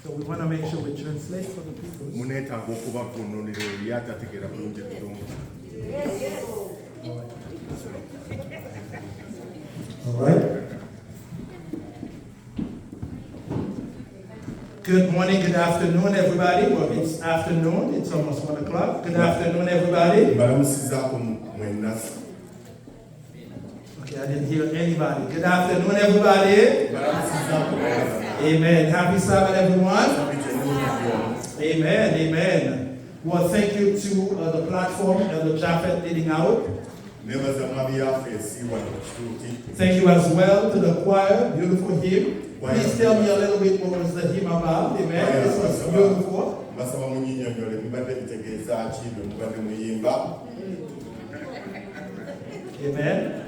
So we want to make sure we translate for the people. All right. Good morning, good afternoon, everybody. Well, it's afternoon. It's almost 1 o'clock. Good afternoon, everybody. Okay, I didn't hear anybody. Good afternoon, everybody. Amen. Happy Sabbath, everyone. Amen. Amen. Well, thank you to the platform and the Japhet leading out. Thank you as well to the choir. Beautiful hymn. Please tell me a little bit what was the hymn about. Amen. This was beautiful. Amen.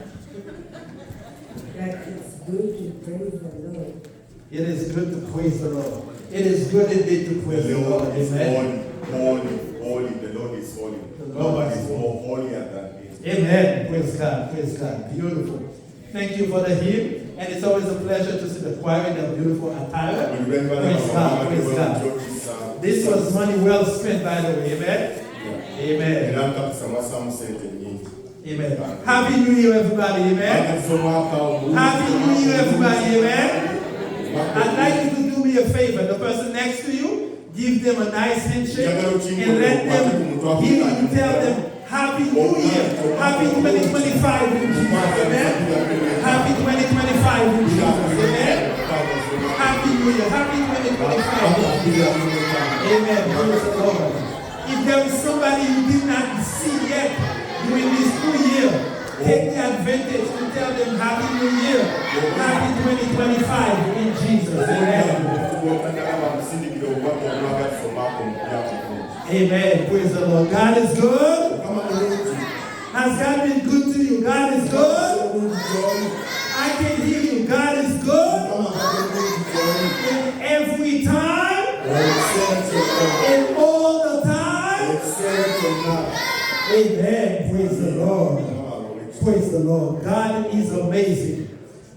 That it's good to praise the Lord. It is good to praise the Lord. It is good indeed to praise the Lord. Amen. Holy. The Lord is holy. Nobody is more holier than Him. Amen. Praise God. Praise God. Beautiful. Thank you for the hymn. And it's always a pleasure to see the choir in their beautiful attire. Praise God. Praise God. This was money well spent, by the way. Amen. Amen. Amen. Happy New Year, everybody. Amen. Happy New Year, everybody. Amen. I'd like you to do me a favor. The person next to you, give them a nice handshake and let them hear you tell them Happy New Year. Happy 2025 in Jesus. Amen. Happy 2025 in Jesus. Amen. Happy New Year. Happy 2025. Amen. Praise the Lord. If there is somebody you did not see yet during this new year, take the advantage to tell them Happy New Year. Happy 2025 in Jesus. Amen. Amen. Praise the Lord. God is good. Has God been good to you? God is good. I can hear you. God is good. In every time. In all the time. Amen. Praise the Lord. Praise the Lord. God is amazing.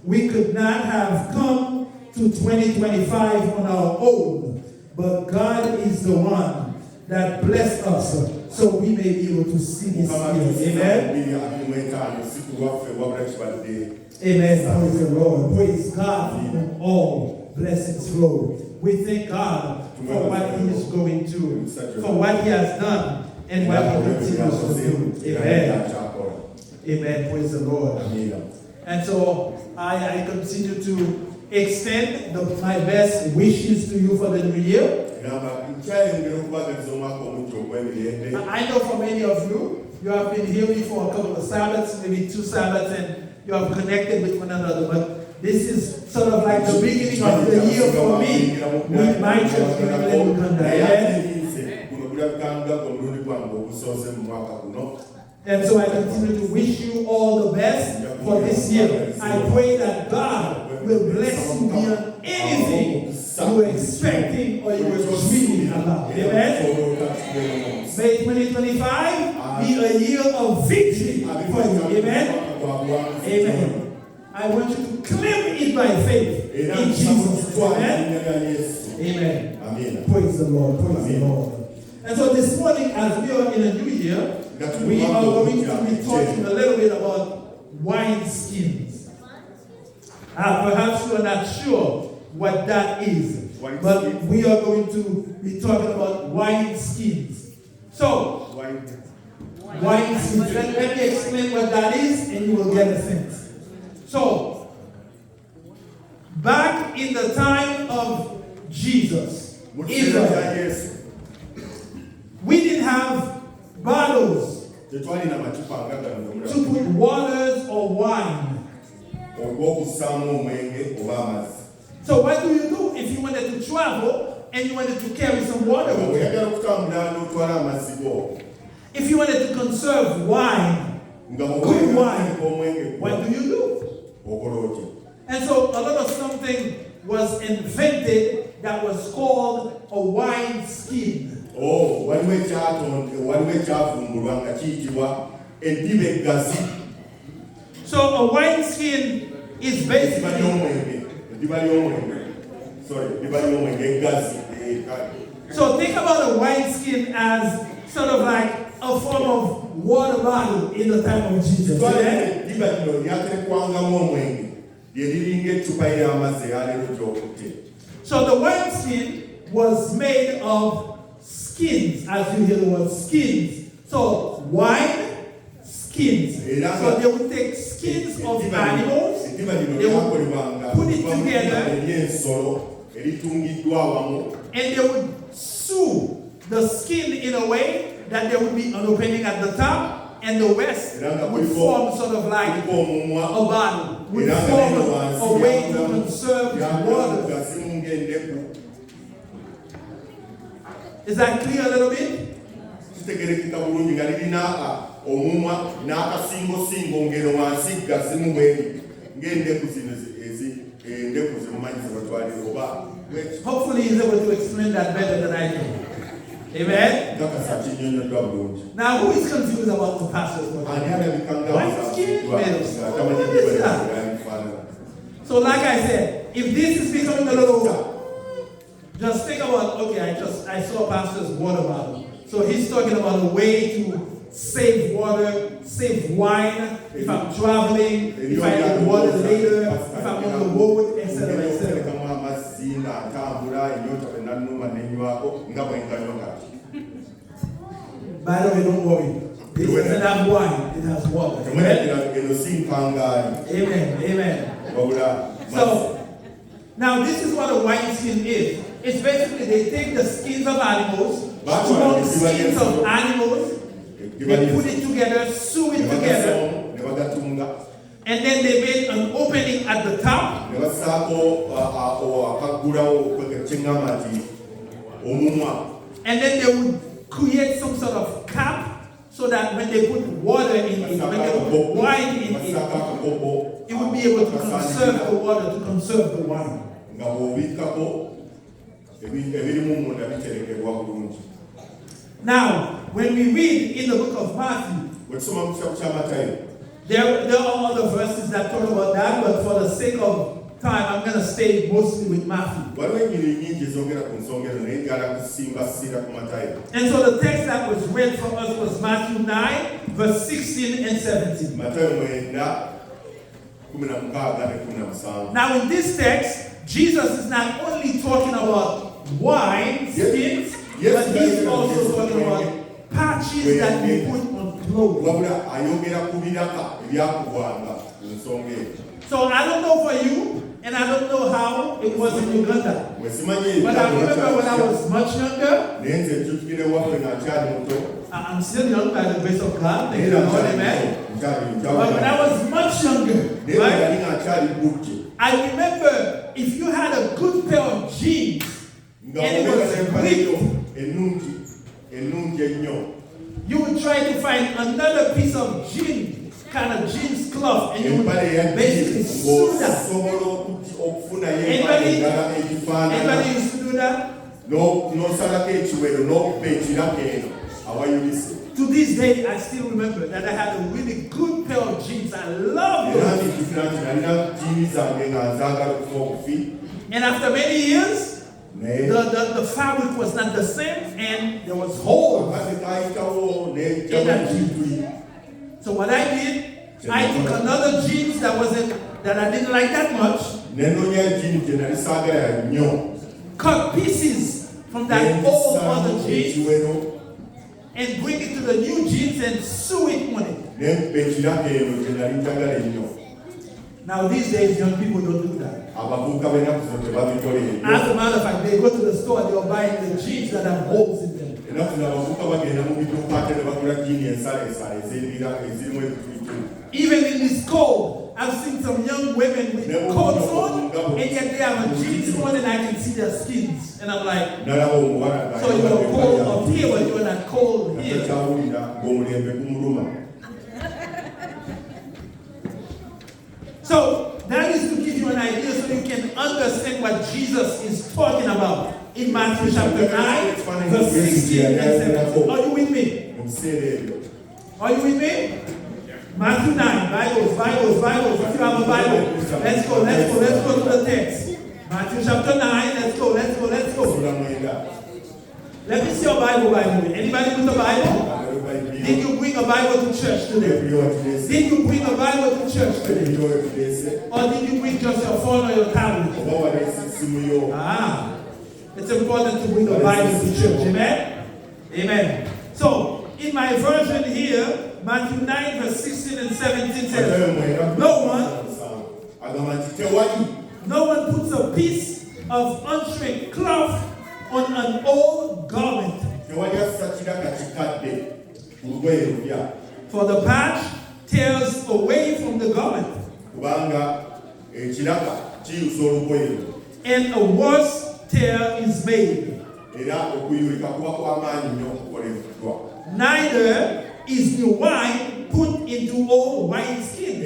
We could not have come to 2025 on our own, but God is the one that blessed us so we may be able to see this year. Amen. Amen. Praise the Lord. Praise God from whom all blessings flow. We thank God for what He is going to, for what He has done and what He continues to do. Amen. Amen. Praise the Lord. And so I continue to extend my best wishes to you for the new year. I know for many of you, you have been here for a couple of Sabbaths, maybe 2 Sabbaths, and you have connected with one another. But this is sort of like the beginning of the year for me with my church in LUGANDA. And so I continue to wish you all the best for this year. I pray that God will bless you beyond anything you were expecting or you were dreaming about. Amen. May 2025 be a year of victory for you. Amen. Amen. I want you to claim it by faith in Jesus. Amen. Amen. Praise the Lord. Praise the Lord. And so this morning, as we are in a new year, we are going to be talking a little bit about wine skins. Perhaps you are not sure what that is, but we are going to be talking about wine skins. So, wine skins. Let me explain what that is, and you will get a sense. So, back in the time of Jesus, Israel, we didn't have bottles to put waters or wine. So what do you do if you wanted to travel and you wanted to carry some water with you? If you wanted to conserve wine, good wine, what do you do? And so a lot of something was invented that was called a wine skin. So a wine skin is basically So think about a wineskin as sort of like a form of water bottle in the time of Jesus. Amen? So the wineskin was made of skins, as you hear the word skins. So wine, skins. So they would take skins of animals, they would put it together, and they would sew the skin in a way that there would be an opening at the top, and the rest would form sort of like a bottle, would form a way to conserve water. Is that clear a little bit? Hopefully he's able to explain that better than I do. Amen? Now who is confused about the pastor's word? So like I said, if this is becoming a little, just think about, okay, I saw pastor's water bottle. So he's talking about a way to save water, save wine, if I'm traveling, if I need water later, if I'm on the road, etc., etc. By the way, don't worry. This doesn't have wine, it has water. Amen. Amen. So, now this is what a wineskin is. It's basically they take the skins of animals, strong skins of animals, they put it together, sew it together, and then they made an opening at the top. And then they would create some sort of cap so that when they put water in it, when they put wine in it, it would be able to conserve the water, to conserve the wine. Now, when we read in the book of Matthew, there are other verses that talk about that, but for the sake of time, I'm going to stay mostly with Matthew. And so the text that was read for us was Matthew 9, verse 16 and 17. Now in this text, Jesus is not only talking about wine, skins, but he's also talking about patches that we put on clothes. So I don't know for you, and I don't know how it was in Uganda. But I remember when I was much younger, I'm still young by the grace of God, thank you, Lord, amen. But when I was much younger, right, I remember if you had a good pair of jeans, and it was ripped, you would try to find another piece of jeans, kind of jeans cloth, and you would basically sew that. Anybody used to do that? To this day, I still remember that I had a really good pair of jeans. I love those. And after many years, the fabric was not the same, and there was holes in that jeans. So what I did, I took another jeans that I didn't like that much, cut pieces from that old other jeans, and bring it to the new jeans and sew it on it. Now these days, young people don't do that. As a matter of fact, they go to the store and they're buying the jeans that have holes in them. Even in this cold, I've seen some young women with coats on, and yet they have a jeans on and I can see their skins. And I'm like, so you're cold up here, but you're not cold here. So that is to give you an idea so you can understand what Jesus is talking about in Matthew chapter 9, verse 16 and 17. Are you with me? Are you with me? Matthew 9, Bibles. If you have a Bible, let's go to the text. Matthew chapter 9. Let's go. sura mwenda. Let me see your Bible. Anybody with a Bible? Did you bring a Bible to church today? Did you bring a Bible to church today? Or did you bring just your phone or your tablet? It's important to bring a Bible to church. Amen? Amen. So, in my version here, Matthew 9 verse 16 and 17 says, No one puts a piece of unshrink cloth on an old garment. For the patch tears away from the garment, and a worse tear is made. Neither is new wine put into old wineskins.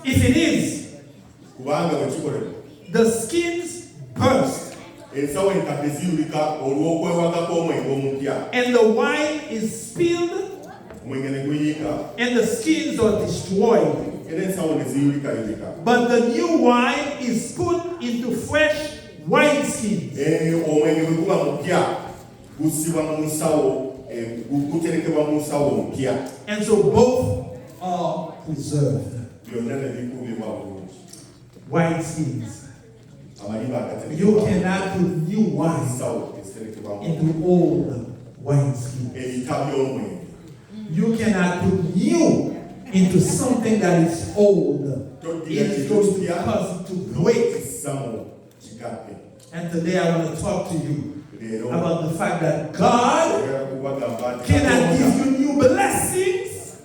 If it is, the skins burst, and the wine is spilled, and the skins are destroyed. But the new wine is put into fresh wineskins. And so both are preserved. Wineskins. You cannot put new wine into old wineskins. You cannot put new into something that is old. It's going to cause it to break. And today I want to talk to you about the fact that God cannot give you new blessings.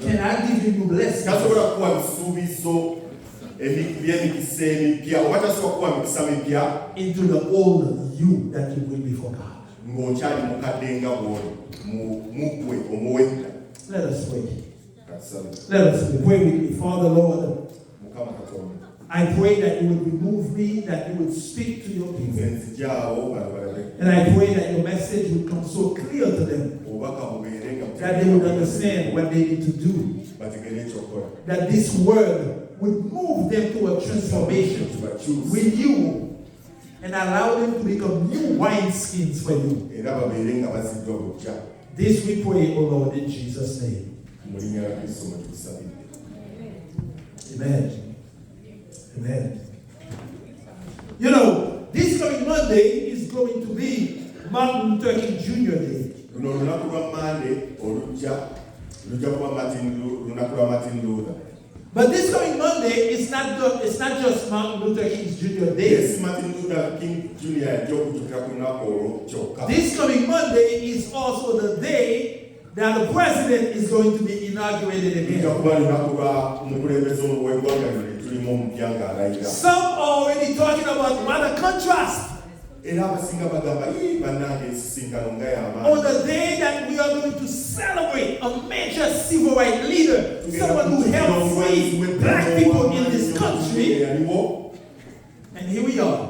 Cannot give you new blessings into the old you that you bring before God. Let us pray. Let us pray. Pray with me. Father, Lord, I pray that you would remove me, that you would speak to your people. And I pray that your message would come so clear to them that they would understand what they need to do. That this word would move them to a transformation with you and allow them to become new wineskins for you. This we pray, O Lord, in Jesus' name. Amen. Amen. You know, this coming Monday is going to be Martin Luther King Jr. Day. But this coming Monday is not just Martin Luther King Jr. Day. This coming Monday is also the day that the president is going to be inaugurated again. Some are already talking about what a contrast. On the day that we are going to celebrate a major civil rights leader, someone who helped free black people in this country, and here we are,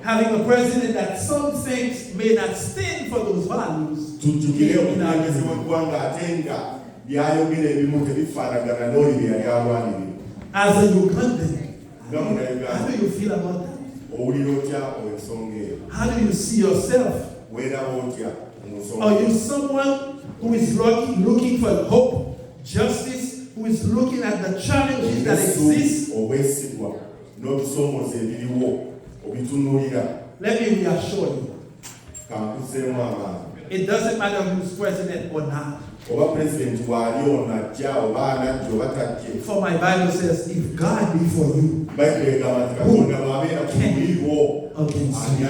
having a president that some things may not stand for those values. As a Ugandan, how do you feel about that? How do you see yourself? Are you someone who is looking for hope, justice, who is looking at the challenges that exist? Let me reassure you. It doesn't matter who's president or not. For my Bible says, if God be for you, who can be against you?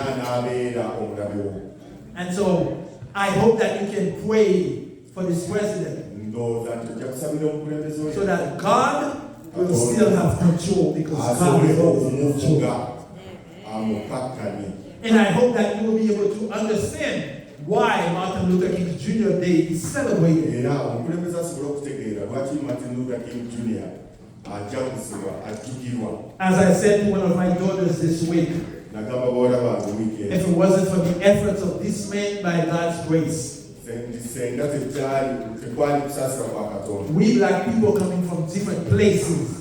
And so, I hope that you can pray for this president so that God will still have control, because God is always in control. And I hope that you will be able to understand why Martin Luther King Jr. Day is celebrated. As I said to one of my daughters this week, if it wasn't for the efforts of this man, by God's grace, We black people coming from different places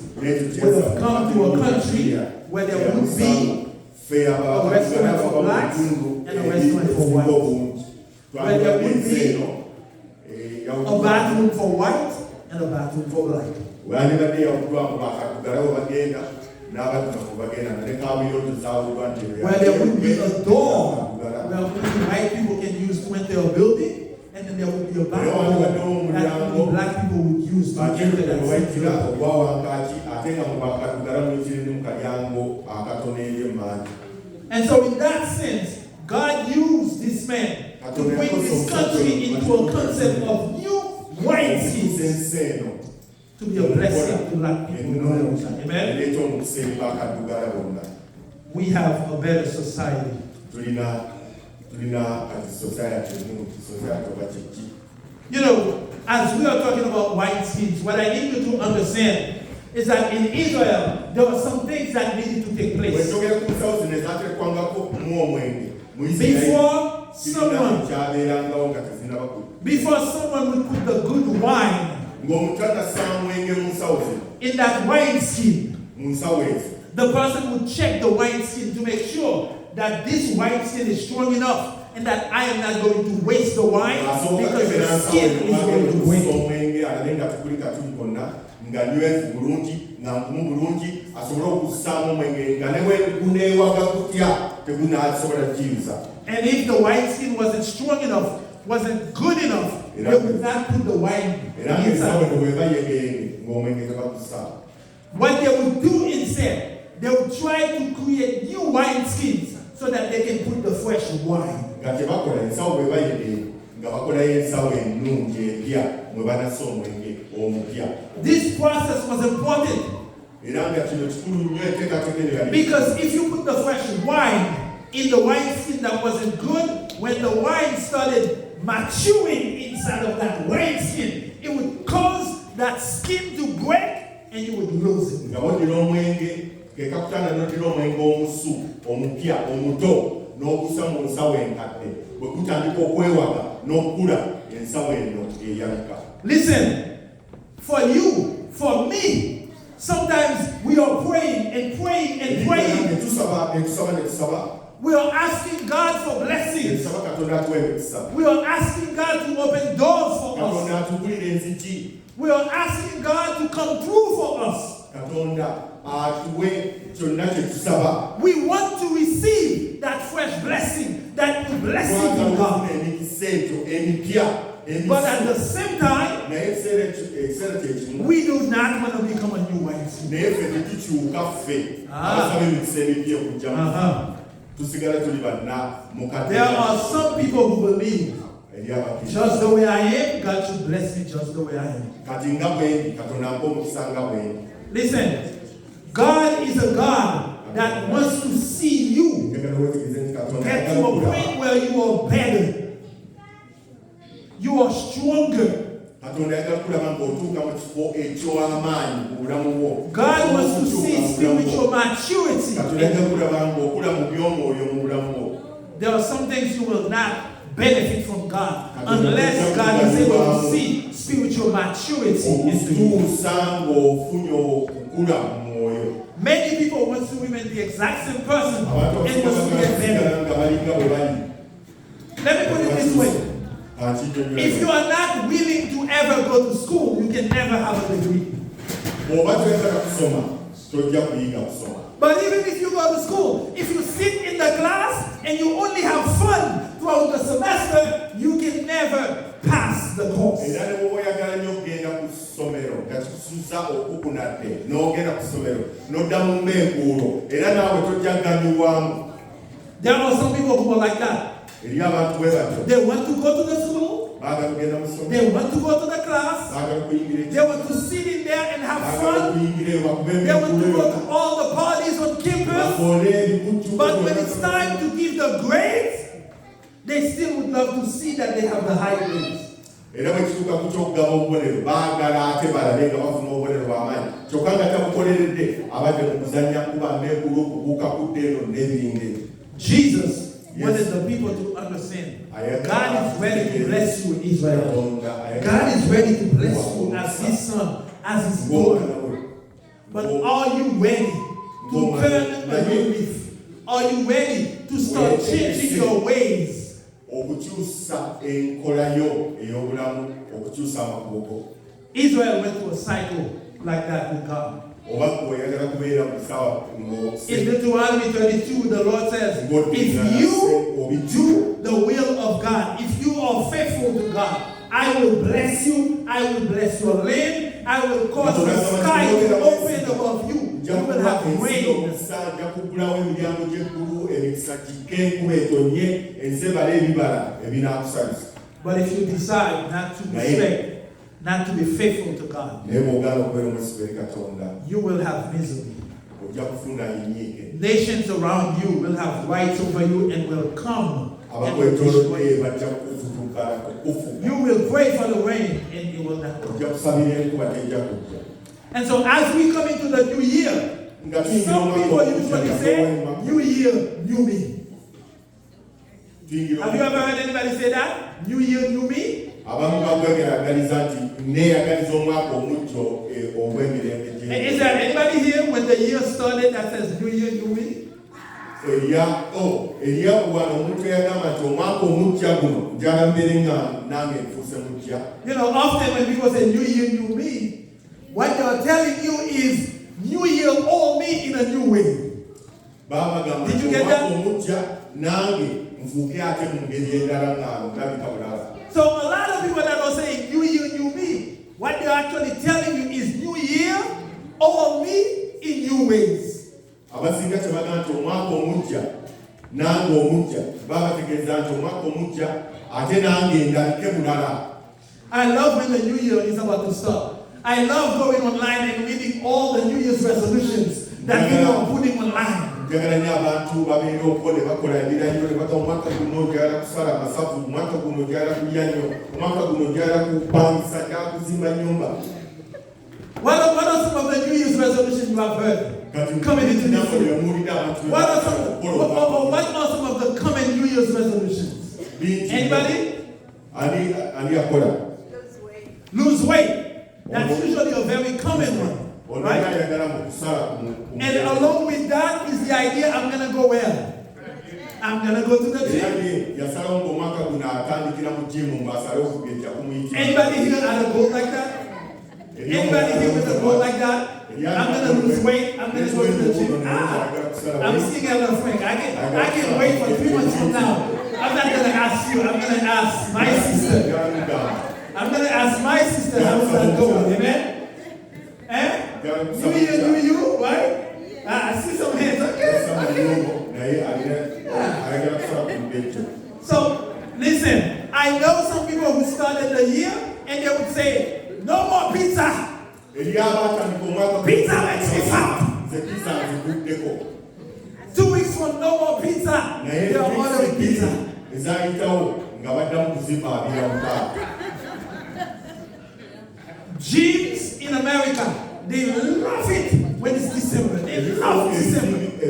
would have come to a country where there would be a restaurant for blacks and a restaurant for whites. Where there would be a bathroom for white and a bathroom for black. Where there would be a door where only white people can use to enter a building, and then there would be a bathroom that only black people would use to enter that same building. And so in that sense, God used this man to bring this country into a concept of new white skins to be a blessing to black people. Amen? We have a better society. You know, as we are talking about white skins, what I need you to understand is that in Israel, there were some things that needed to take place. Before someone would put the good wine in that wine skin, the person would check the wine skin to make sure that this wine skin is strong enough and that I am not going to waste the wine because the skin is going to waste. And if the wine skin wasn't strong enough, wasn't good enough, they would not put the wine inside. What they would do instead, they would try to create new wine skins so that they can put the fresh wine. This process was important because if you put the fresh wine in the wine skin that wasn't good, when the wine started maturing inside of that wine skin, it would cause that skin to break and you would lose it. Listen, for you, for me, sometimes we are praying and praying and praying. We are asking God for blessings. We are asking God to open doors for us. We are asking God to come through for us. We want to receive that fresh blessing, that new blessing from God. But at the same time, we do not want to become a new wine skin. There are some people who believe just the way I am, God should bless me just the way I am. Listen, God is a God that wants to see you get to a point where you are better, you are stronger. God wants to see spiritual maturity. There are some things you will not benefit from God unless God is able to see spiritual maturity into you. Many people want to remain the exact same person and want to get better. Let me put it this way. If you are not willing to ever go to school, you can never have a degree. But even if you go to school, if you sit in the class and you only have fun throughout the semester, you can never pass the course. There are some people who are like that. They want to go to the school. They want to go to the class. They want to sit in there and have fun. They want to go to all the parties on campus. But when it's time to give the grades, they still would love to see that they have the high grades. Jesus wanted the people to understand. God is ready to bless you, Israel. God is ready to bless you as his son, as his daughter. But are you ready to turn a new leaf? Are you ready to start changing your ways? Israel went through a cycle like that with God. In Deuteronomy 32, the Lord says, if you do the will of God, if you are faithful to God, I will bless you, I will bless your land, I will cause the sky to open above you. You will have rain. But if you decide not to respect, not to be faithful to God, you will have misery. Nations around you will have rights over you and will come and will destroy you. You will pray for the rain and it will not come. And so as we come into the new year, some people usually say, New Year, new me. Have you ever heard anybody say that? New Year, new me? Is there anybody here when the year started that says New Year, new me? You know, often when people say New Year, new me, what they are telling you is New Year, all me in a new way. Did you get that? So a lot of people that are saying New Year, new me, what they're actually telling you is New Year, all me in new ways. I love when the new year is about to start. I love going online and reading all the New Year's resolutions that people are putting online. What are some of the New Year's resolutions you have heard coming into this year? What are some of the coming New Year's resolutions? Anybody? Lose weight. That's usually a very common one, right? And along with that is the idea, I'm going to go where? I'm going to go to the gym. Anybody here had a goal like that? Anybody here with a goal like that? I'm going to lose weight. I'm going to go to the gym. I'm seeing Elder Frank. I can wait for 3 months from now. I'm not going to ask you. I'm going to ask my sister. I'm going to ask my sister how does that go. Amen? Eh? New year, new you, right? I see some hands. Okay. So, listen. I know some people who started the year and they would say, no more pizza. Pizza makes me fat. 2 weeks from no more pizza. They are ordering pizza. Gyms in America, they love it when it's December. They love December. Do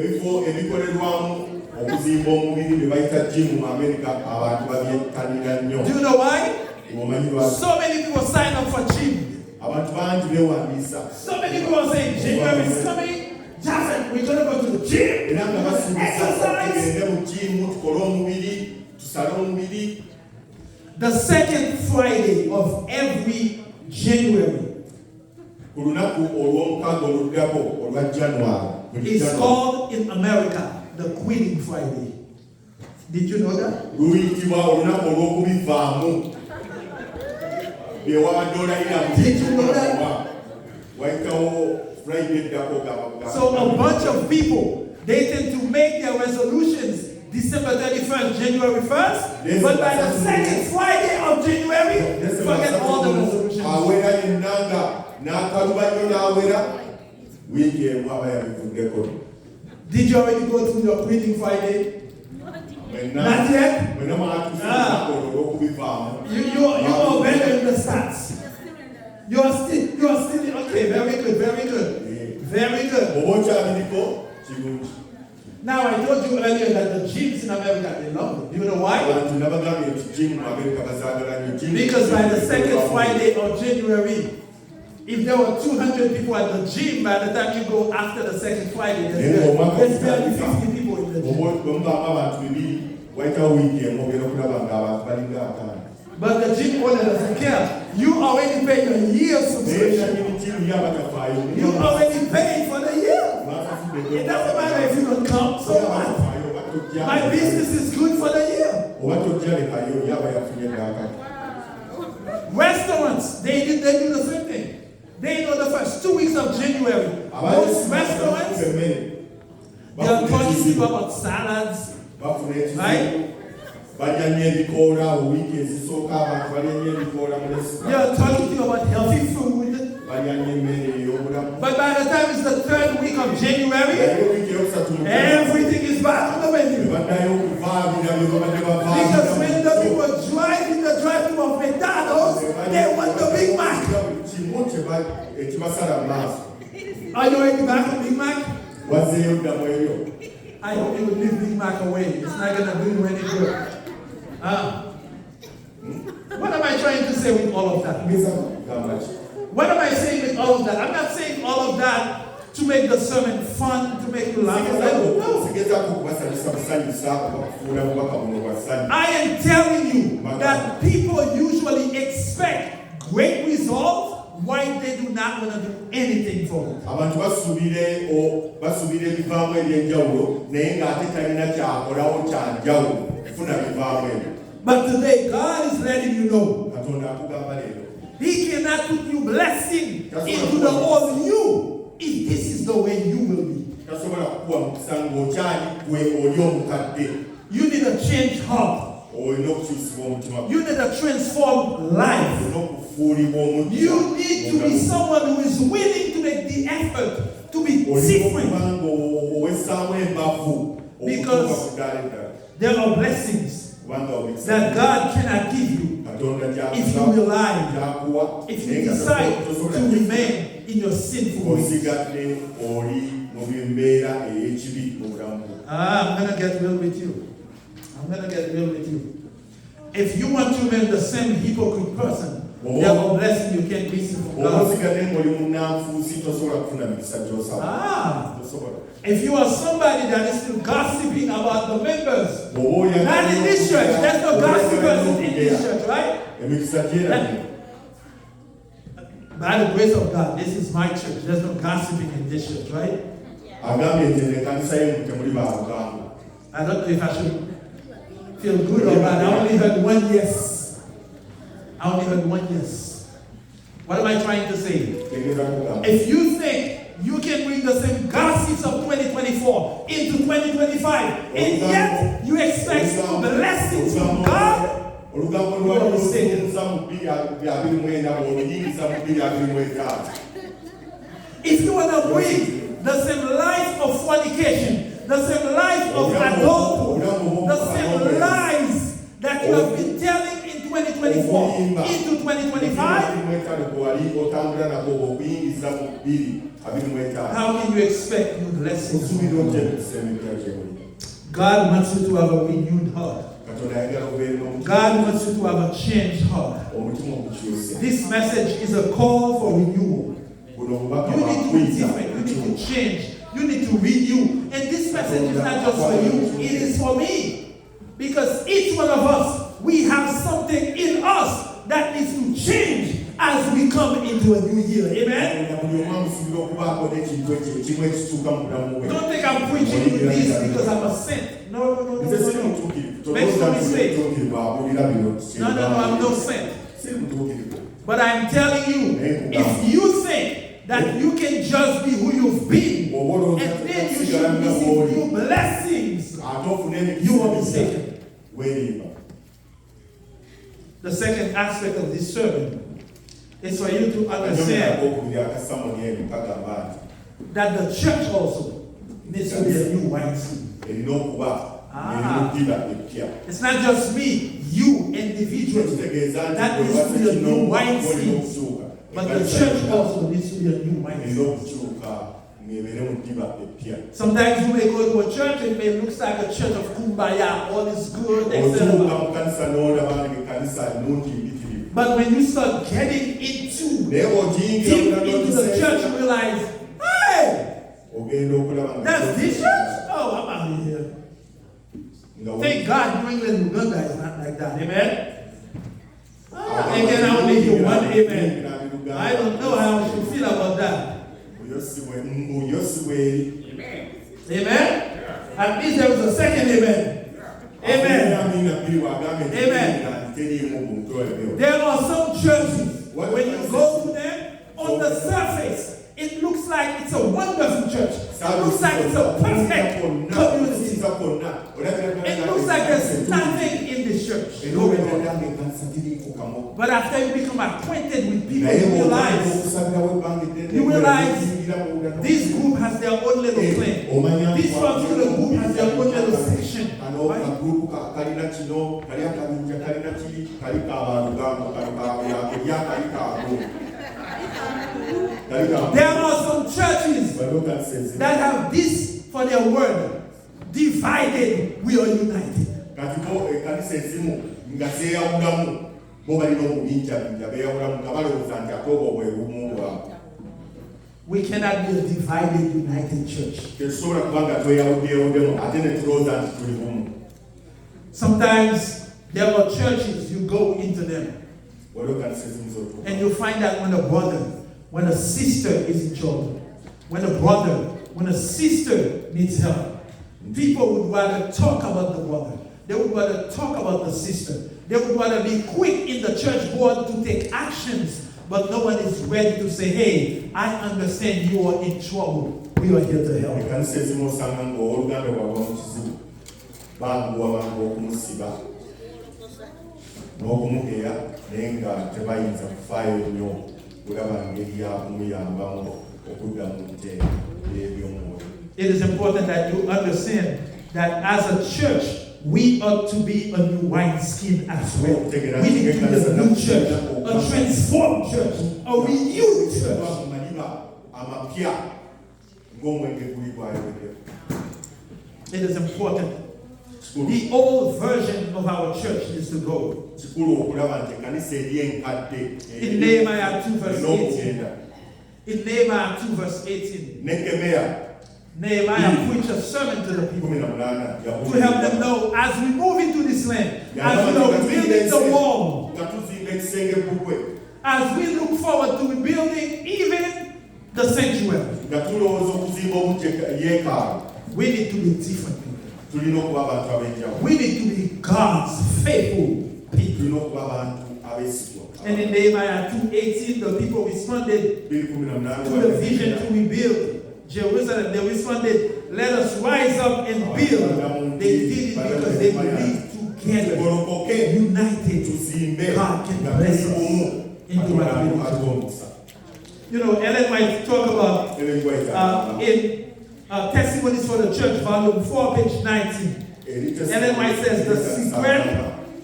you know why? So many people sign up for gym. So many people are saying January is coming. Jason, we're going to go to the gym. Exercise. The second Friday of every January is called in America the Quitting Friday. Did you know that? Did you know that? So a bunch of people, they tend to make their resolutions December 31st, January 1st, but by the second Friday of January, forget all the resolutions. Did you already go through your Quitting Friday? Not yet? You are better in the stats. You are still, okay, very good, very good. Very good. Now I told you earlier that the gyms in America, they love it. Do you know why? Because by the second Friday of January, if there were 200 people at the gym, by the time you go after the second Friday, there's barely 50 people in the gym. But the gym owner doesn't care. You already paid your year subscription. You already paid for the year. It doesn't matter if you don't come, so what? My business is good for the year. Restaurants, they do the same thing. They know the first 2 weeks of January. Most restaurants, they are talking people about salads, right? They are talking to you about healthy food. But by the time it's the 3rd week of January, everything is back on the menu. Because when the people drive in the drive-thru of McDonald's, they want the Big Mac. Are you already back on Big Mac? I hope you will leave Big Mac away. It's not going to do you any good. What am I trying to say with all of that? What am I saying with all of that? I'm not saying all of that to make the sermon fun, to make you laugh. No. I am telling you that people usually expect great results while they do not want to do anything for it. But today, God is letting you know He cannot put new blessing into the old you if this is the way you will be. You need a changed heart. You need a transformed life. You need to be someone who is willing to make the effort to be different. Because there are blessings that God cannot give you if you rely, if you decide to remain in your sinful ways. I'm going to get real with you. If you want to remain the same hypocrite person, there are blessings you can't receive from God. If you are somebody that is still gossiping about the members, not in this church, there's no gossipers in this church, right? By the grace of God, this is my church. There's no gossiping in this church, right? I don't know if I should feel good or bad. I only heard one yes. What am I trying to say? If you think you can bring the same gossips of 2024 into 2025, and yet you expect blessings from God, you are mistaken. If you want to bring the same life of fornication, the same life of adulthood, the same lies that you have been telling in 2024 into 2025, how can you expect new blessings? God wants you to have a renewed heart. God wants you to have a changed heart. This message is a call for renewal. You need to be different. You need to change. You need to renew. And this message is not just for you. It is for me. Because each one of us, we have something in us that needs to change as we come into a new year. Amen? Don't think I'm preaching you this because I'm a saint. No. Make no mistake. No, I'm no saint. But I'm telling you, if you think that you can just be who you've been, and then you should receive new blessings, you are mistaken. The second aspect of this sermon is for you to understand that the church also needs to be a new wineskin. It's not just me, you individually, that needs to be a new wineskin, but the church also needs to be a new wineskin. Sometimes you may go to a church, it may look like a church of kumbaya, all is good, etc. But when you start getting into deep into the church, you realize, hey, that's this church? Oh, I'm out of here. Thank God New England, Uganda is not like that. Amen? And then I only hear one amen. I don't know how I should feel about that. Amen? At least there was a second amen. Amen. Amen. There are some churches, when you go to them, on the surface, it looks like it's a wonderful church. It looks like it's a perfect community. It looks like there's nothing in this church. But after you become acquainted with people, you realize this group has their own little plan. This particular group has their own little section. There are some churches that have this for their word: divided, we are united. We cannot be a divided, united church. Sometimes there are churches, you go into them, and you find that when a brother, when a sister is in trouble, when a brother, when a sister needs help, people would rather talk about the brother. They would rather talk about the sister. They would rather be quick in the church board to take actions, but no one is ready to say, hey, I understand you are in trouble. We are here to help. It is important that you understand that as a church, we ought to be a new wineskin as well. We need to be a new church, a transformed church, a renewed church. It is important. The old version of our church is to go. In Nehemiah 2 verse 18. In Nehemiah 2 verse 18. Nehemiah preached a sermon to the people to help them know as we move into this land, as we are building the wall, as we look forward to rebuilding even the sanctuary, we need to be different people. We need to be God's faithful people. And in Nehemiah 2:18, the people responded to the vision to rebuild Jerusalem. They responded, let us rise up and build. They did it because they believed together, united, God can bless us into what we do. You know, Ellen White talk about in Testimonies for the Church, volume 4, page 19. Ellen White says,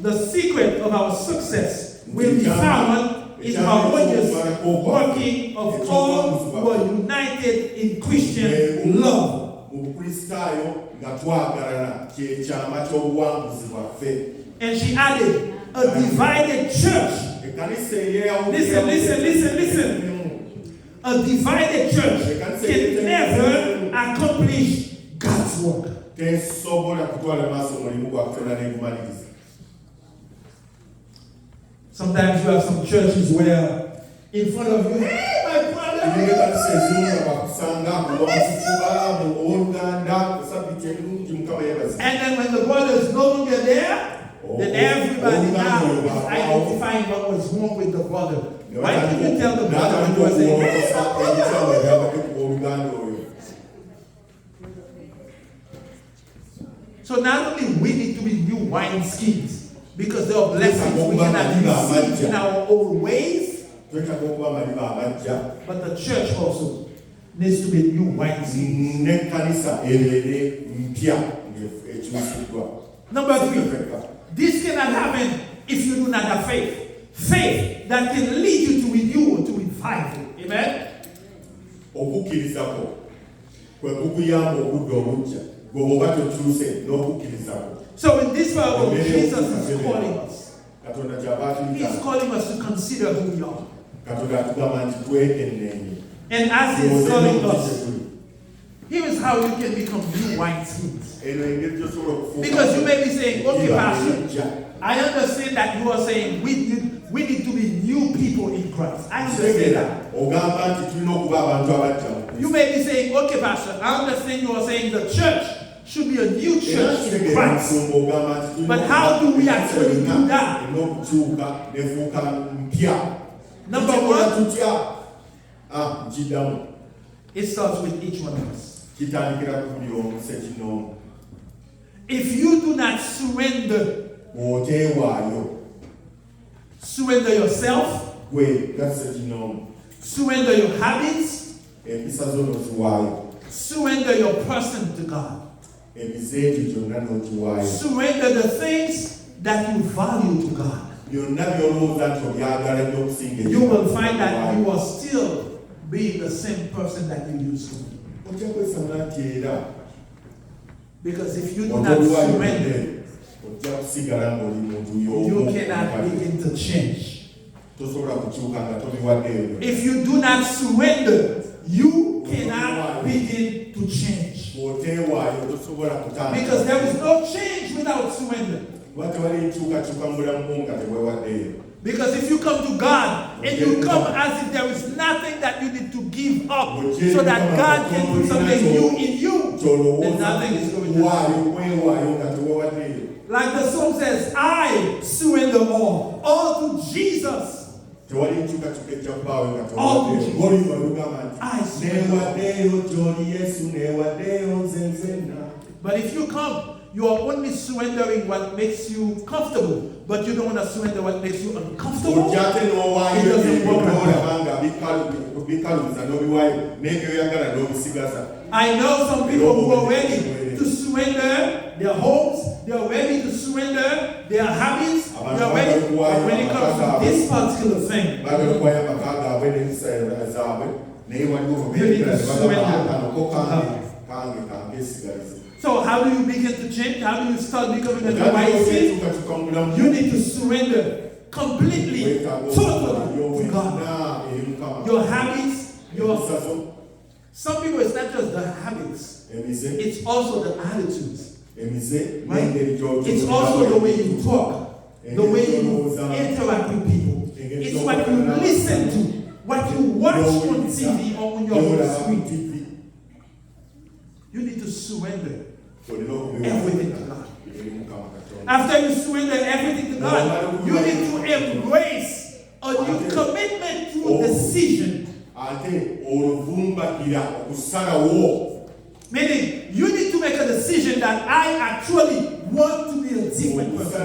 the secret of our success will be found in harmonious working of all who are united in Christian love. And she added, a divided church. Listen. A divided church can never accomplish God's work. Sometimes you have some churches where in front of you, hey, my brother, and then when the brother is no longer there, then everybody now is identifying what was wrong with the brother. Why didn't you tell the brother when you were saying, hey, so not only we need to be new wineskins, because there are blessings we cannot receive in our own ways, but the church also needs to be new wineskins. Number 3, this cannot happen if you do not have faith. Faith that can lead you to renewal, to revival. Amen? So in this Bible, Jesus is calling us. He's calling us to consider who we are. And as he's calling us, here is how you can become new wineskins. Because you may be saying, okay, Pastor, I understand that you are saying we need to be new people in Christ. I understand that. You may be saying, okay, Pastor, I understand you are saying the church should be a new church in Christ. But how do we actually do that? Number one, it starts with each one of us. If you do not surrender yourself, surrender your habits, surrender your person to God, surrender the things that you value to God, you will find that you are still being the same person that you used to be. Because if you do not surrender, you cannot begin to change. If you do not surrender, you cannot begin to change. Because there is no change without surrender. Because if you come to God and you come as if there is nothing that you need to give up so that God can put something new in you, then nothing is going to happen. Like the song says, I surrender all to Jesus. All to Jesus. I surrender. But if you come, you are only surrendering what makes you comfortable, but you don't want to surrender what makes you uncomfortable. It doesn't work like that. I know some people who are ready to surrender their homes, they are ready to surrender their habits, they are ready. But when it comes to this particular thing, you need to surrender. So how do you begin to change? How do you start becoming a new wineskin? You need to surrender completely, totally to God. Your habits, some people, it's not just the habits, it's also the attitudes. Right? It's also the way you talk, the way you interact with people. It's what you listen to, what you watch on TV or on your own screen. You need to surrender everything to God. After you surrender everything to God, you need to embrace a new commitment to a decision. Meaning, you need to make a decision that I actually want to be a different person.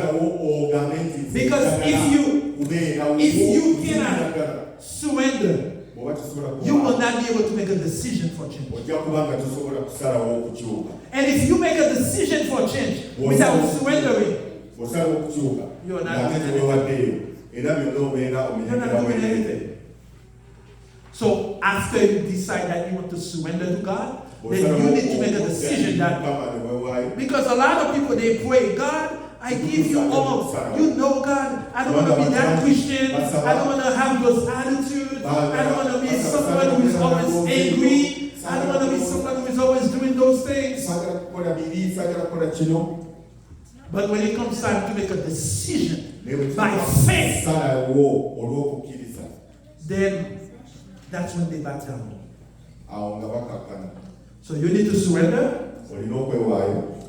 Because if you cannot surrender, you will not be able to make a decision for change. And if you make a decision for change without surrendering, you are not doing anything. So after you decide that you want to surrender to God, then you need to make a decision that, because a lot of people, they pray, God, I give you all. You know, God, I don't want to be that Christian. I don't want to have those attitudes. I don't want to be someone who is always angry. I don't want to be someone who is always doing those things. But when it comes time to make a decision by faith, then that's when they back down. So you need to surrender,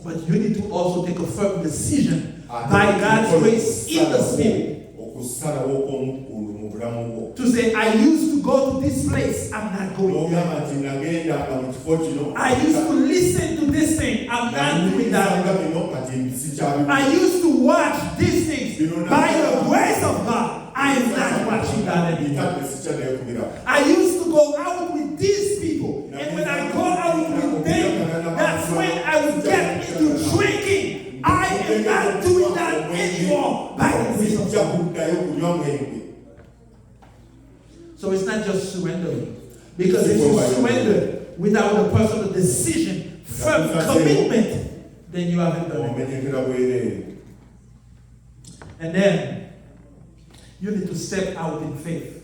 but you need to also take a firm decision by God's grace in the Spirit to say, I used to go to this place, I'm not going there. I used to listen to this thing, I'm not doing that. I used to watch these things. By the grace of God, I am not watching that anymore. I used to go out with these people, and when I go out with them, that's when I would get into drinking. I am not doing that anymore by the grace of God. So it's not just surrendering. Because if you surrender, without a personal decision, firm commitment, then you haven't done it. And then you need to step out in faith.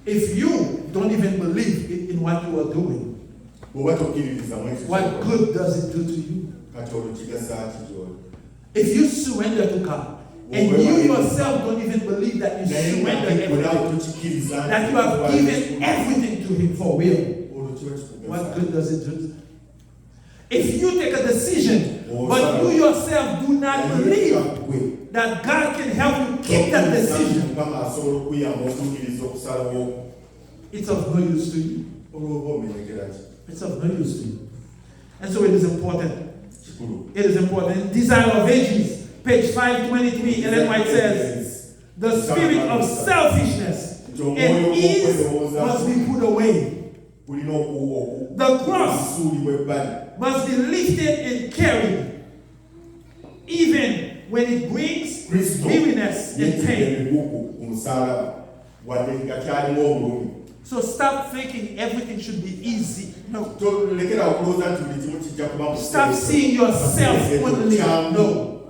If you don't even believe in what you are doing, what good does it do to you? If you surrender to God, and you yourself don't even believe that you surrender everything, that you have given everything to Him for real, what good does it do? If you take a decision, but you yourself do not believe that God can help you keep that decision, it's of no use to you. It's of no use to you. And so it is important. It is important. Desire of Ages, page 523, Ellen White says, the spirit of selfishness and ease must be put away. The cross must be lifted and carried, even when it brings weariness and pain. So stop thinking everything should be easy. No. Stop seeing yourself only. No.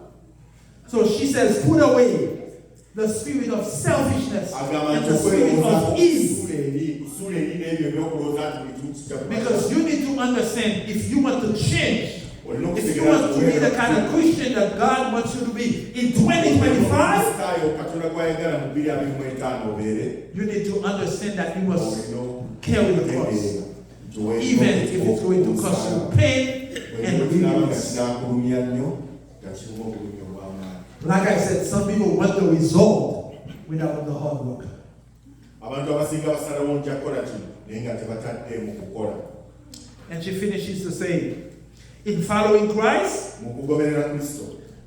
So she says, put away the spirit of selfishness and the spirit of ease. Because you need to understand, if you want to change, if you want to be the kind of Christian that God wants you to be in 2025, you need to understand that you must carry the cross, even if it's going to cost you pain and weariness. Like I said, some people want the result without the hard work. And she finishes to say, in following Christ,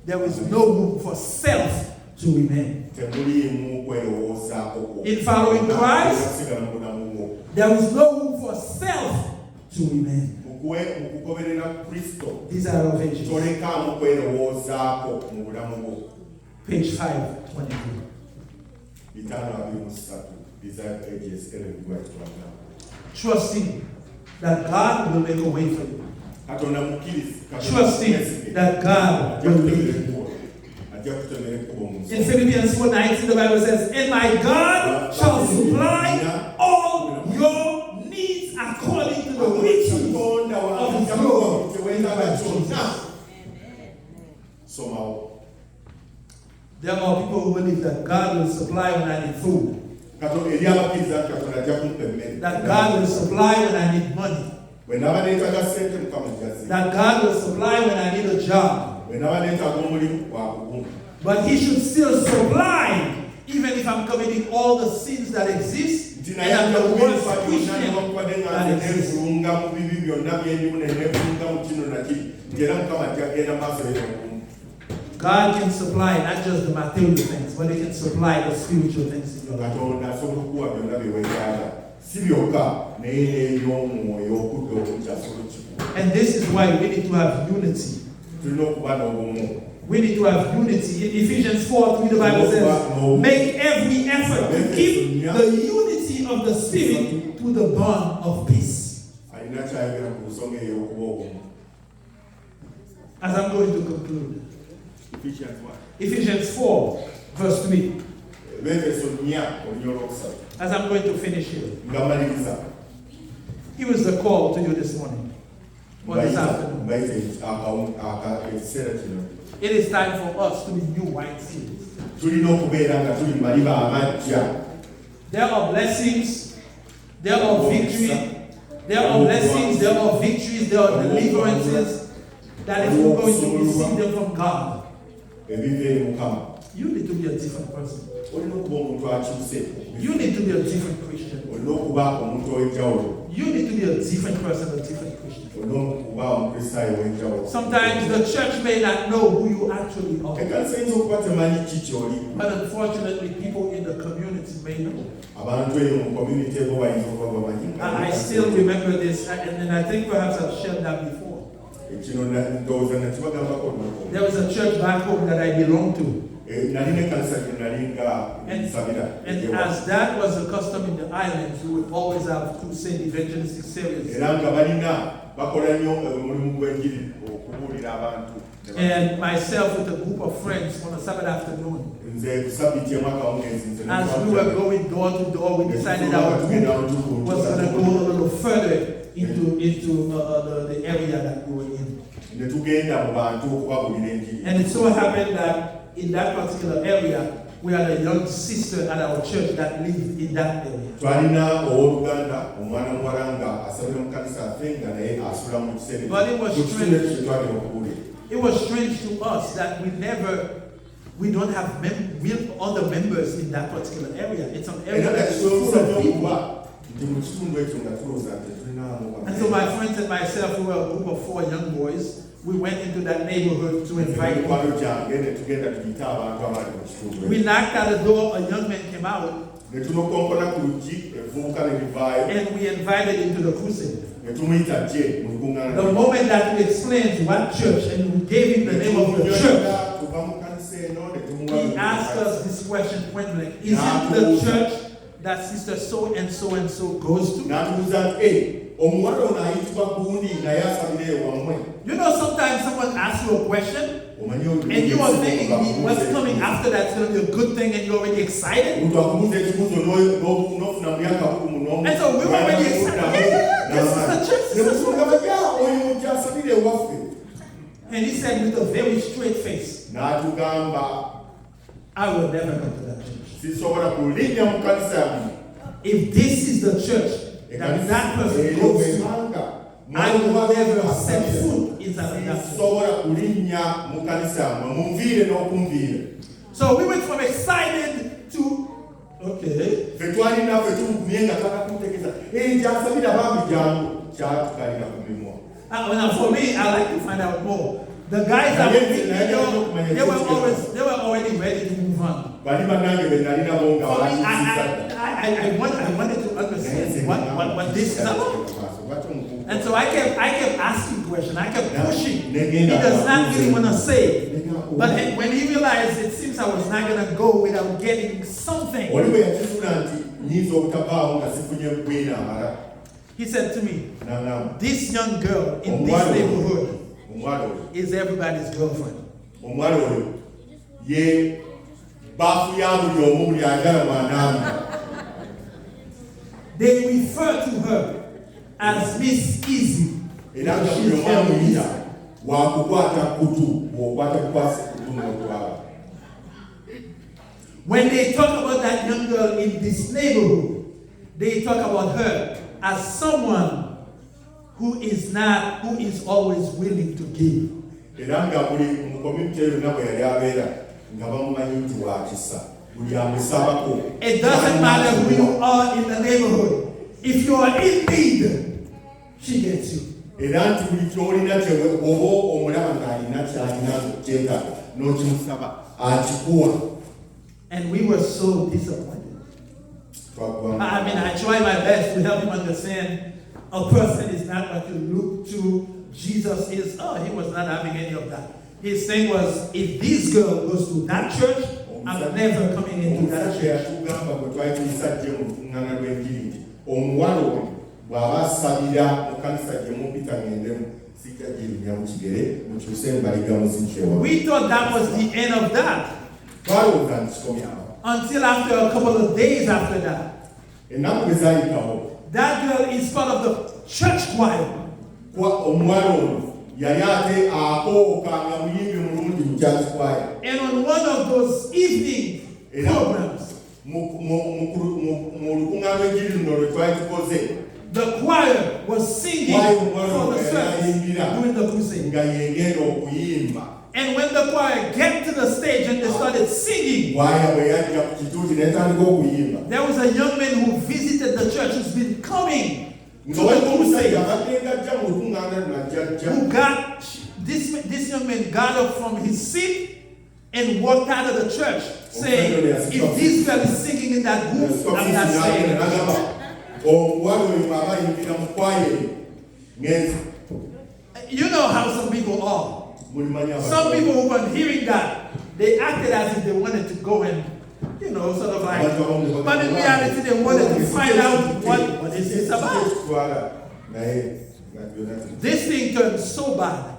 there is no room for self to remain. In following Christ, there is no room for self to remain. Desire of Ages. Page 523. Trusting that God will make a way for you. Trusting that God will lead you. In Philippians 4:19, the Bible says, and my God shall supply all your needs according to the riches of His glory in Christ Jesus. There are people who believe that God will supply when I need food. That God will supply when I need money. That God will supply when I need a job. But He should still supply even if I'm committing all the sins that exist and I'm the worst Christian that exists. God can supply not just the material things, but He can supply the spiritual things in your life. And this is why we need to have unity. We need to have unity. In Ephesians 4:3, the Bible says, make every effort to keep the unity of the Spirit through the bond of peace. As I'm going to conclude, Ephesians 4, verse 3. As I'm going to finish here. Here is the call to you this morning, or this afternoon. It is time for us to be new wineskins. There are blessings, there are victory, there are blessings, there are victories, there are deliverances, that if we're going to receive them from God, you need to be a different person. You need to be a different Christian. You need to be a different person, a different Christian. Sometimes the church may not know who you actually are. But unfortunately, people in the community may know. And I still remember this, and I think perhaps I've shared that before. There was a church back home that I belonged to. And as that was the custom in the islands, we would always have crusade evangelistic series. And myself with a group of friends on a Sabbath afternoon, as we were going door to door, we decided our group was going to go a little further into the area that we were in. And it so happened that in that particular area, we had a young sister at our church that lived in that area. But it was strange to us that we don't have other members in that particular area. It's an area that's full of people. And so my friends and myself, we were a group of 4 young boys. We went into that neighborhood to invite people. We knocked at the door, a young man came out, and we invited him to the crusade. The moment that we explained what church and we gave him the name of the church, he asked us this question point blank: is it the church that sister so and so and so goes to? You know, sometimes someone asks you a question and you are thinking what's coming after that's going to be a good thing and you're already excited. And so we were already excited. Yeah, this is the church. And he said with a very straight face, I will never go to that church. If this is the church that person goes to, I will never set foot inside that church. So we went from excited to okay. For me, I like to find out more. The guys that were with me, they were already ready to move on. For me, I wanted to understand what this is about. And so I kept asking questions. I kept pushing. He does not really want to say. But when he realized it seems I was not going to go without getting something, he said to me, this young girl in this neighborhood is everybody's girlfriend. They refer to her as Miss Easy. When they talk about that young girl in this neighborhood, they talk about her as someone who is always willing to give. It doesn't matter who you are in the neighborhood. If you are in need, she gets you. And we were so disappointed. I mean, I try my best to help him understand a person is not what you look to. Jesus is, he was not having any of that. His thing was, if this girl goes to that church, I'm never coming into that church. We thought that was the end of that. Until after a couple of days after that. That girl is part of the church choir. And on one of those evening programs, the choir was singing for the service during the crusade. And when the choir get to the stage and they started singing, there was a young man who visited the church who's been coming to the crusade. This young man got up from his seat and walked out of the church saying, if this girl is singing in that booth, I'm not saying it. You know how some people are. Some people, upon hearing that, They acted as if they wanted to go and, sort of like, but in reality they wanted to find out what is this about. This thing turned so bad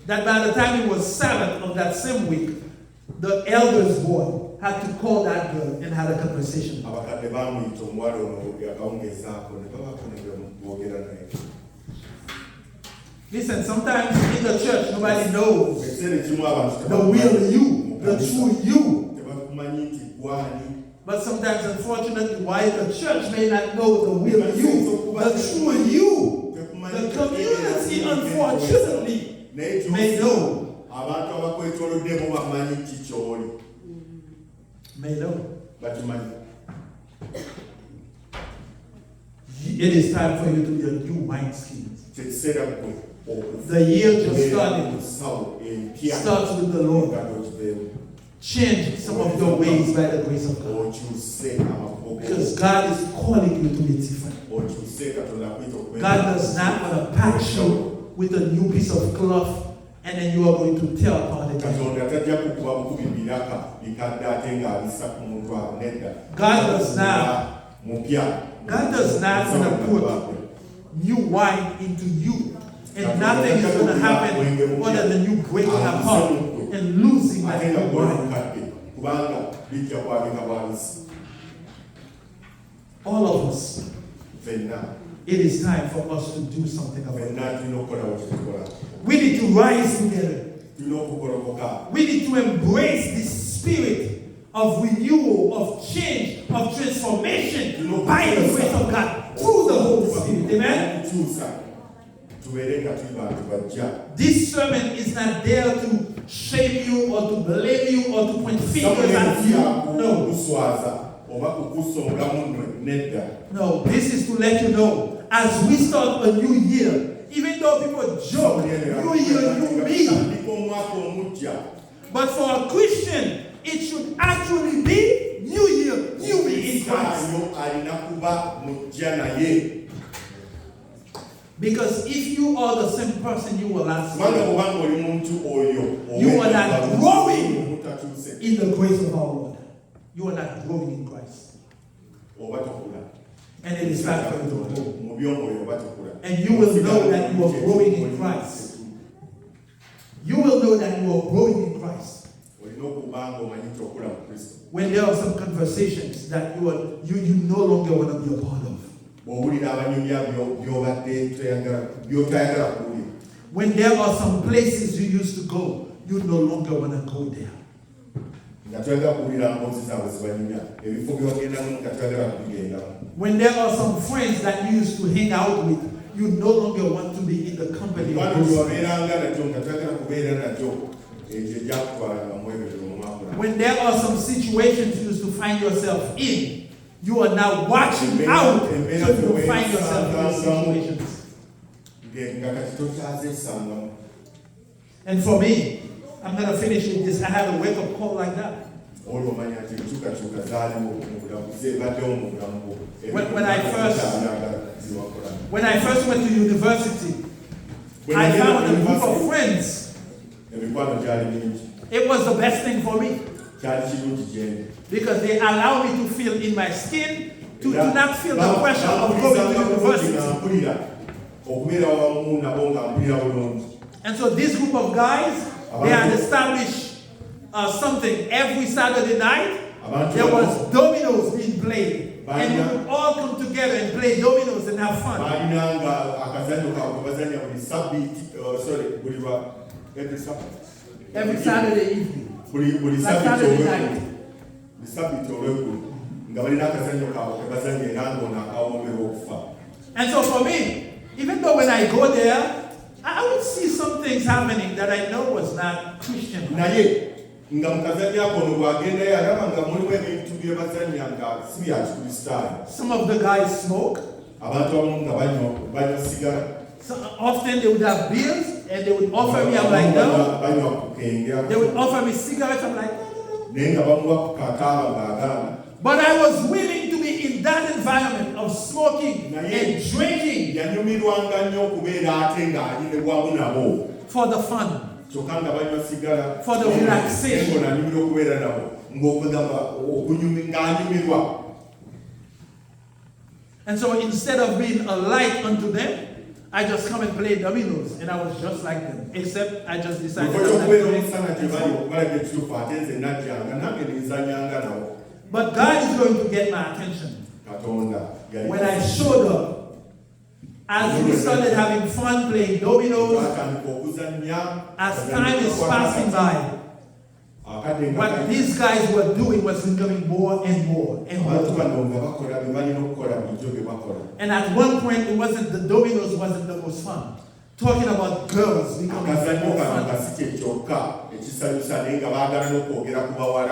that by the time it was Sabbath of that same week, the elders board had to call that girl and had a conversation. Listen, sometimes in the church nobody knows the real you, the true you. But sometimes, unfortunately, why the church may not know the real you, the true you. The community, unfortunately, may know. May know. It is time for you to be a new wineskin. The year just started. Starts with the Lord. Change some of your ways by the grace of God. Because God is calling you to be different. God does not want to patch you with a new piece of cloth and then you are going to tear apart again. God does not want to put new wine into you. And nothing is going to happen other than you breaking apart and losing that new wine. All of us, it is time for us to do something about it. We need to rise together. We need to embrace this spirit of renewal, of change, of transformation by the grace of God through the Holy Spirit. Amen? This sermon is not there to shame you or to blame you or to point fingers at you. No, this is to let you know, as we start a new year, even though people joke, new year, new me. But for a Christian, it should actually be new year, new me in Christ. Because if you are the same person you were last year, you are not growing in the grace of our Lord. You are not growing in Christ. And it is time for you to grow. And you will know that you are growing in Christ. You will know that you are growing in Christ. When there are some conversations that you no longer want to be a part of. When there are some places you used to go, you no longer want to go there. When there are some friends that you used to hang out with, you no longer want to be in the company of those friends. When there are some situations you used to find yourself in, you are now watching out so you will find yourself in those situations. And for me, I'm going to finish with this. I had a wake-up call like that. When I first went to university, I found a group of friends. It was the best thing for me. Because they allow me to feel in my skin, to not feel the pressure of going to university. And so this group of guys, they had established something every Saturday night. There was dominoes being played. And we would all come together and play dominoes and have fun. Every Saturday evening. Like Saturday night. And so for me, even though when I go there, I would see some things happening that I know was not Christian. Some of the guys smoke. So often they would have beers and they would offer me, I'm like, no. They would offer me cigarettes, I'm like, no. But I was willing to be in that environment of smoking and drinking for the fun. For the relaxation. And so instead of being a light unto them, I just come and play dominoes, and I was just like them. Except I just decided but God is going to get my attention. When I showed up, as we started having fun playing dominoes, as time is passing by, what these guys were doing was becoming more and more and more. And at one point, it wasn't the dominoes wasn't the most fun. Talking about girls becoming more fun.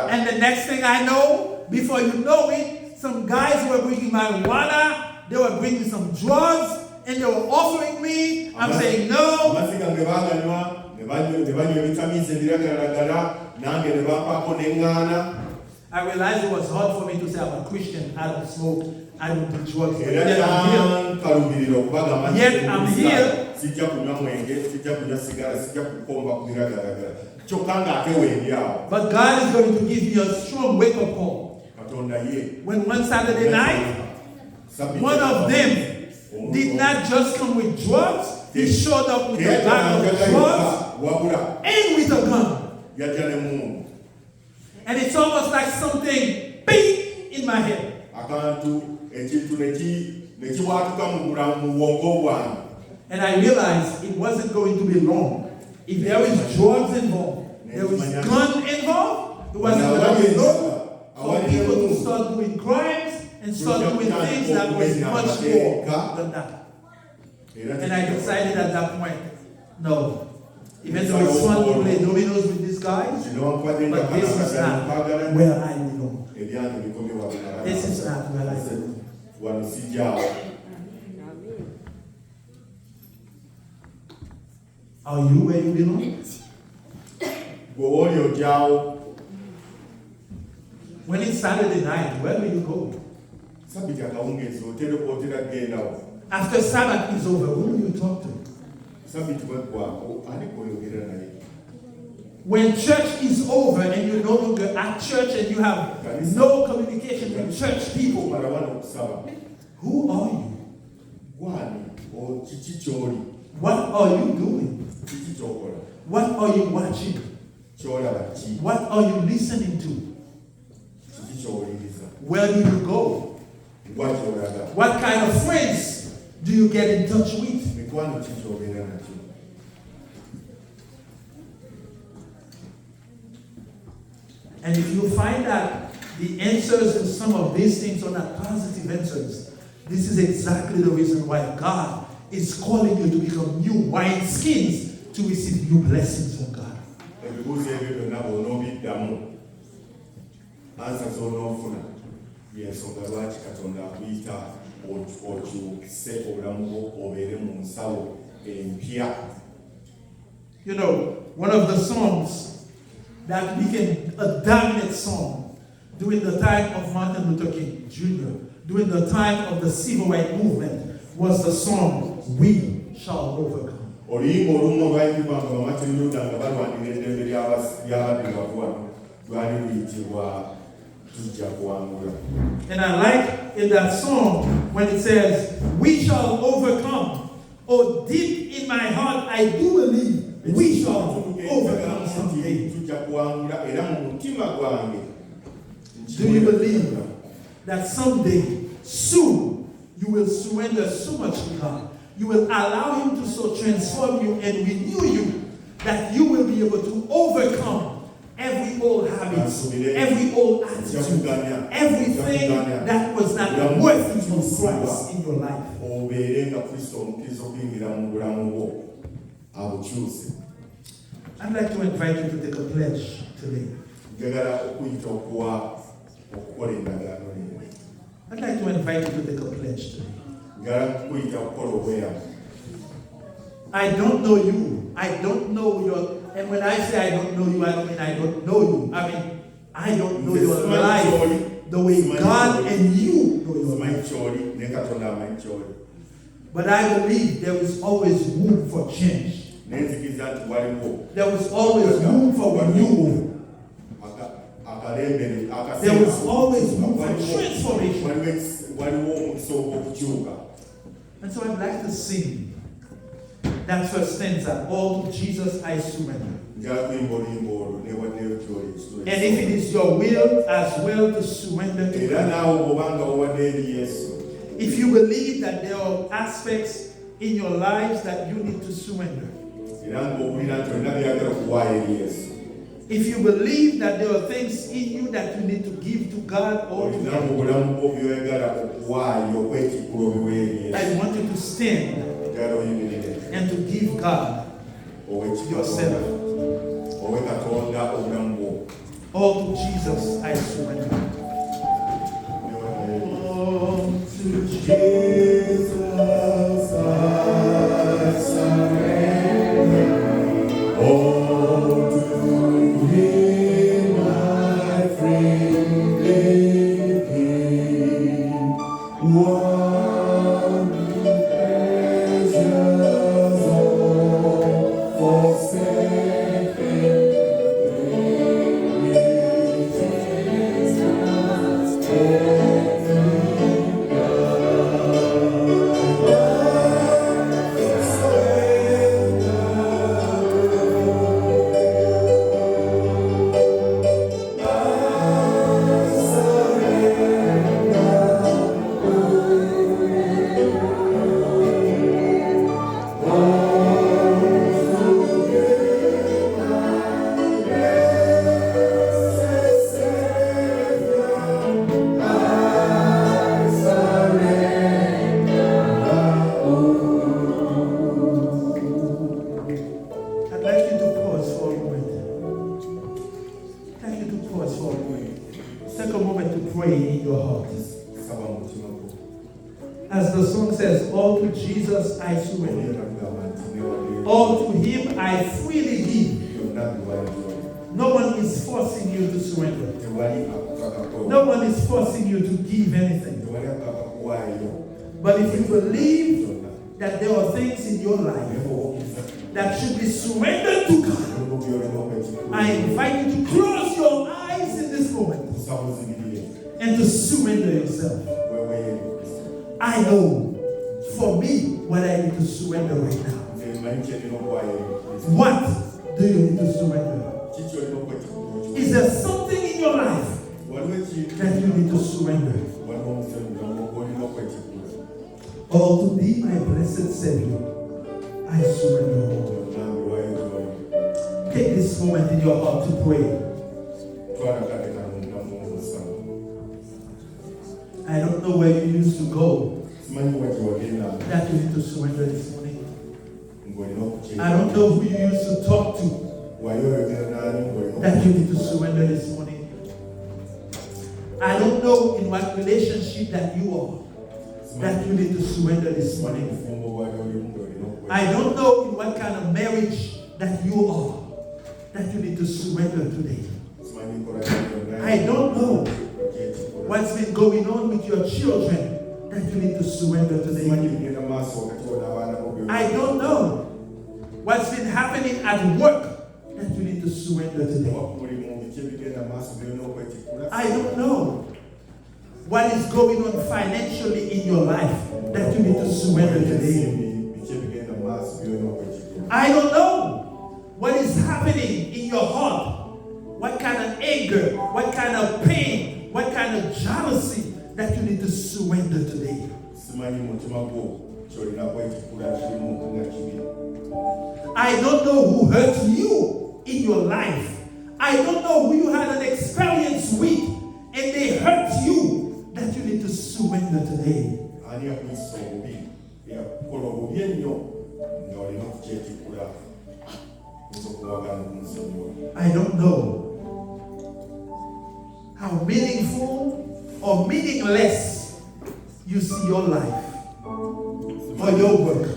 And the next thing I know, before you know it, some guys were bringing marijuana, they were bringing some drugs, and they were offering me. I'm saying no. I realized it was hard for me to say I'm a Christian, I don't smoke, I don't do drugs. Yet I'm here. But God is going to give me a strong wake-up call. When one Saturday night, one of them did not just come with drugs, he showed up with a bag of drugs and with a gun. And it's almost like something big in my head. And I realized it wasn't going to be long. If there is drugs involved, there was gun involved, it wasn't going to be long for people to start doing crimes and start doing things that was much more than that. And I decided at that point, no. Even though it's fun to play dominoes with these guys, but this is not where I belong. This is not where I belong. Are you where you belong? When it's Saturday night, where do you go? After Sabbath is over, who do you talk to? When church is over and you're no longer at church and you have no communication with church people, who are you? What are you doing? What are you watching? What are you listening to? Where do you go? What kind of friends do you get in touch with? And if you find that the answers to some of these things are not positive answers, this is exactly the reason why God is calling you to become new wineskins to receive new blessings from God. You know, one of the songs that became a dominant song during the time of Martin Luther King Jr., during the time of the Civil Rights Movement, was the song, "We Shall Overcome." And I like in that song when it says, "We shall overcome." Oh, deep in my heart, I do believe we shall overcome someday. Do you believe that someday, soon, you will surrender so much to God? You will allow Him to so transform you and renew you that you will be able to overcome every old habit, every old attitude, everything that was not worthy of Christ in your life. I'd like to invite you to take a pledge today. I'd like to invite you to take a pledge today. I don't know you. I don't know your, and when I say I don't know you, I don't mean I don't know you. I mean, I don't know your life the way God and you know your life. But I believe there is always room for change. nenzikiriza nti waliwo There was always room for renewal. There was always room for transformation. waliwo omukisa ogw'okukyuka. And so I'd like to sing that first stanza, all to Jesus I surrender. And if it is your will as well to surrender to God, if you believe that there are aspects in your lives that you need to surrender, if you believe that there are things in you that you need to give to God or to Him, I want you to stand and to give God yourself. All to Jesus I surrender. All to Jesus I surrender. All to Him I freely give. One pleasures all forsaken. As the song says, all to Jesus I surrender. All to Him I freely give. No one is forcing you to surrender. No one is forcing you to give anything. But if you believe that there are things in your life that should be surrendered to God, I invite you to close your eyes in this moment and to surrender yourself. I know for me what I need to surrender right now. What do you need to surrender? Is there something in your life that you need to surrender? All to Thee, my blessed Savior, I surrender all. Take this moment in your heart to pray. I don't know where you used to go that you need to surrender this morning. I don't know who you used to talk to that you need to surrender this morning. I don't know in what relationship that you are that you need to surrender this morning. I don't know in what kind of marriage that you are that you need to surrender today. I don't know what's been going on with your children that you need to surrender today. I don't know what's been happening at work that you need to surrender today. I don't know what is going on financially in your life that you need to surrender today. I don't know what is happening in your heart. What kind of anger, what kind of pain, what kind of jealousy that you need to surrender today. I don't know who hurt you in your life. I don't know who you had an experience with and they hurt you that you need to surrender today. I don't know how meaningful or meaningless you see your life or your work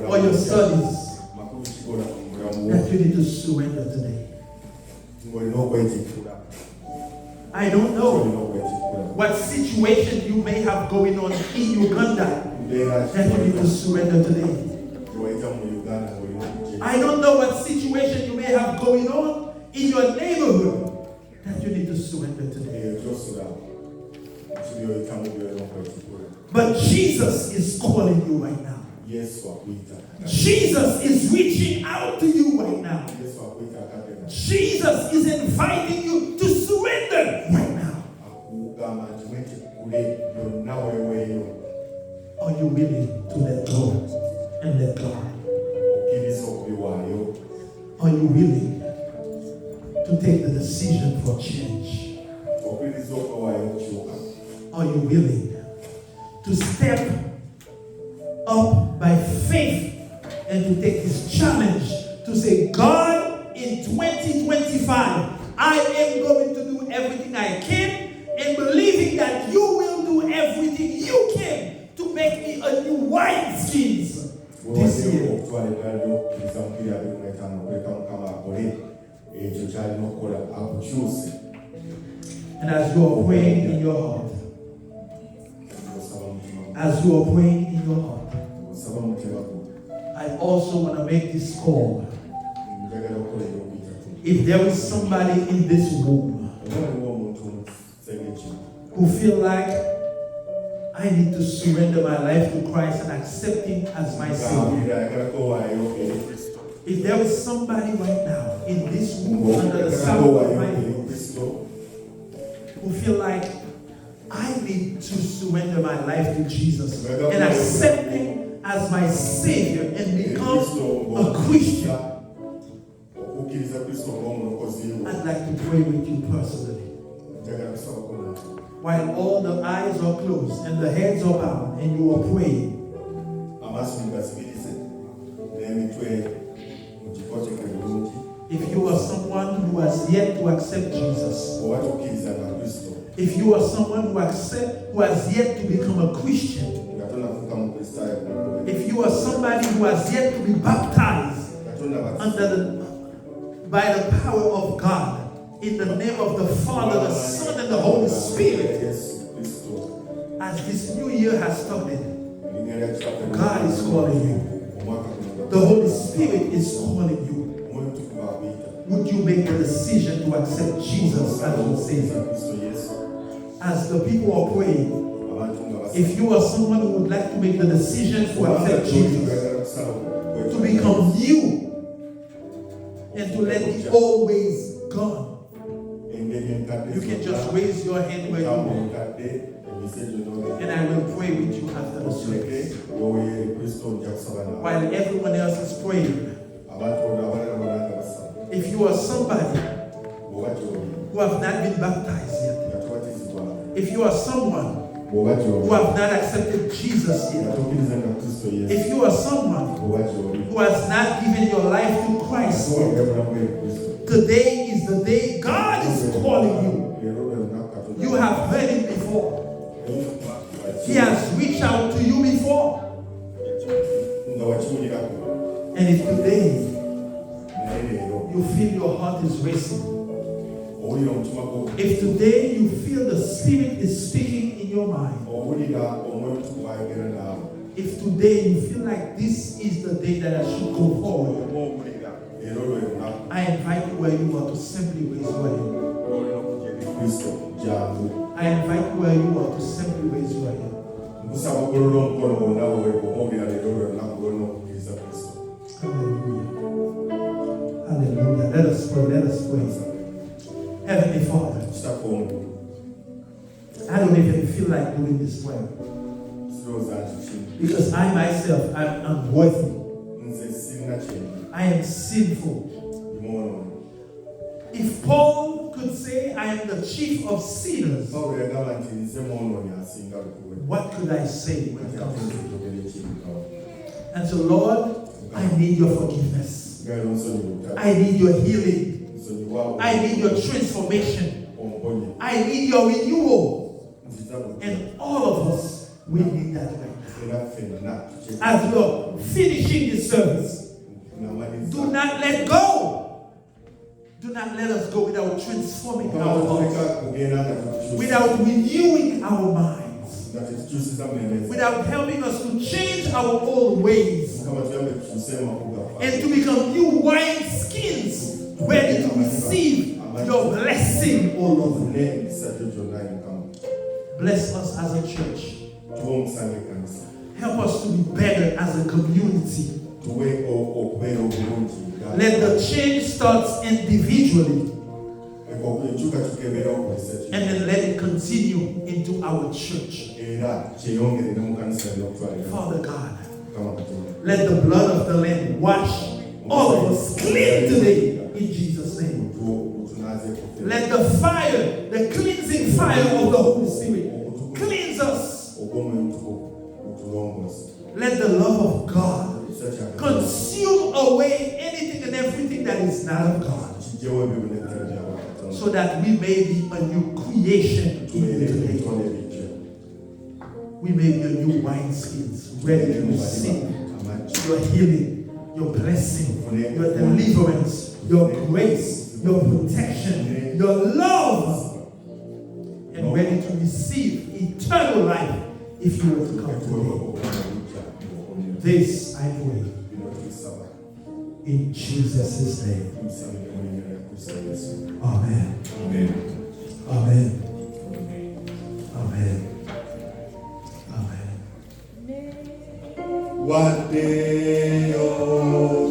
or your studies that you need to surrender today. I don't know what situation you may have going on in Uganda that you need to surrender today. I don't know what situation you may have going on in your neighborhood that you need to surrender today. But Jesus is calling you right now. Jesus is reaching out to you right now. Jesus is inviting you to surrender right now. Are you willing to let go and let God? Are you willing to take the decision for change? Are you willing to step up by faith and to take this challenge to say, God, in 2025, I am going to do everything I can, and believing that you will do everything you can to make me a new wineskins this year. And as you are praying in your heart, I also want to make this call. If there is somebody in this room who feel like I need to surrender my life to Christ and accept Him as my Savior. If there is somebody right now in this room under the sound of my voice who feel like I need to surrender my life to Jesus and accept Him as my Savior and become a Christian, I'd like to pray with you personally. While all the eyes are closed and the heads are bowed and you are praying, if you are someone who has yet to accept Jesus, if you are someone who has yet to become a Christian, if you are somebody who has yet to be baptized by the power of God, in the name of the Father, the Son, and the Holy Spirit, as this new year has started, God is calling you. The Holy Spirit is calling you. Would you make the decision to accept Jesus as your Savior? As the people are praying, if you are someone who would like to make the decision to accept Jesus, to become new, and to let the old ways gone, you can just raise your hand where you are, and I will pray with you after the service. While everyone else is praying, if you are somebody who have not been baptized yet, if you are someone who have not accepted Jesus yet, if you are someone who has not given your life to Christ yet, today is the day God is calling you. You have heard Him before. He has reached out to you before. And if today you feel your heart is racing, if today you feel the Spirit is speaking in your mind, if today you feel like this is the day that I should go forward, I invite you where you are to simply raise your hand. I invite you where you are to simply raise your hand. Hallelujah. Hallelujah. Let us pray. Let us pray. Heavenly Father, I don't even feel like doing this prayer, because I myself am unworthy. I am sinful. If Paul could say I am the chief of sinners, what could I say when it comes to you? And so, Lord, I need your forgiveness. I need your healing. I need your transformation. I need your renewal. And all of us, we need that right now. As you're finishing this service, do not let go. Do not let us go without transforming our hearts, without renewing our minds, without helping us to change our old ways Kama tuambe kusema kuga. and to become new wine skins ready to receive your blessing, O Lord. Bless us as a church. Help us to be better as a community. Let the change start individually and then let it continue into our church. Father God, let the blood of the Lamb wash all of us clean today in Jesus' name. Let the fire, the cleansing fire of the Holy Spirit cleanse us. Let the love of God consume away anything and everything that is not of God, so that we may be a new creation in you today. We may be a new wineskins, ready to receive your healing, your blessing, your deliverance, your grace, your protection, your love, and ready to receive eternal life if you were to come today. This I pray in Jesus' name. Amen. Amen. Amen. Amen. Amen. One day, oh.